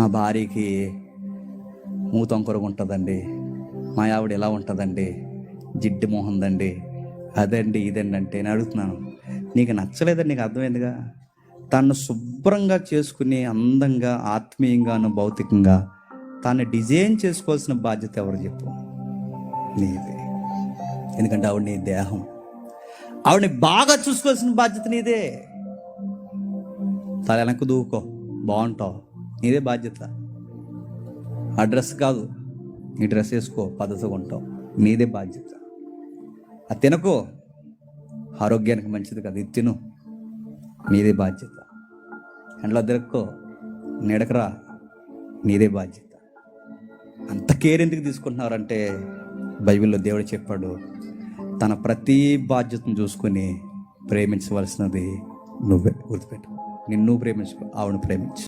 మా భార్యకి మూతొంకరగా ఉంటుందండి, మా ఆవిడ ఎలా ఉంటుందండి, జిడ్డు మొహందండి, అదండి ఇదండి అంటే నేను అడుగుతున్నాను, నీకు నచ్చలేదని నీకు అర్థమైందిగా. తను శుభ్రంగా చేసుకుని అందంగా ఆత్మీయంగాను భౌతికంగా తాను డిజైన్ చేసుకోవాల్సిన బాధ్యత ఎవరు చెప్పు? నీదే. ఎందుకంటే ఆవిడ నీ దేహం, ఆవిడని బాగా చూసుకోవాల్సిన బాధ్యత నీదే. తల వెనక్కు దూకో, బాగుంటావు, నీదే బాధ్యత. ఆ డ్రెస్ కాదు, నీ డ్రెస్ వేసుకో, పద్ధతిగా ఉంటావు, నీదే బాధ్యత. అది తినకో, ఆరోగ్యానికి మంచిది కదా, ఇది తిను, నీదే బాధ్యత. ఎండలో తిరక్కో, నీడకరా, నీదే బాధ్యత. అంత కేర్ ఎందుకు తీసుకుంటున్నారంటే బైబిల్లో దేవుడు చెప్పాడు, తన ప్రతి బాధ్యతను చూసుకొని ప్రేమించవలసినది నువ్వే. గుర్తుపెట్టు, నిన్ను ప్రేమించుకో, ఆవిడని ప్రేమించు.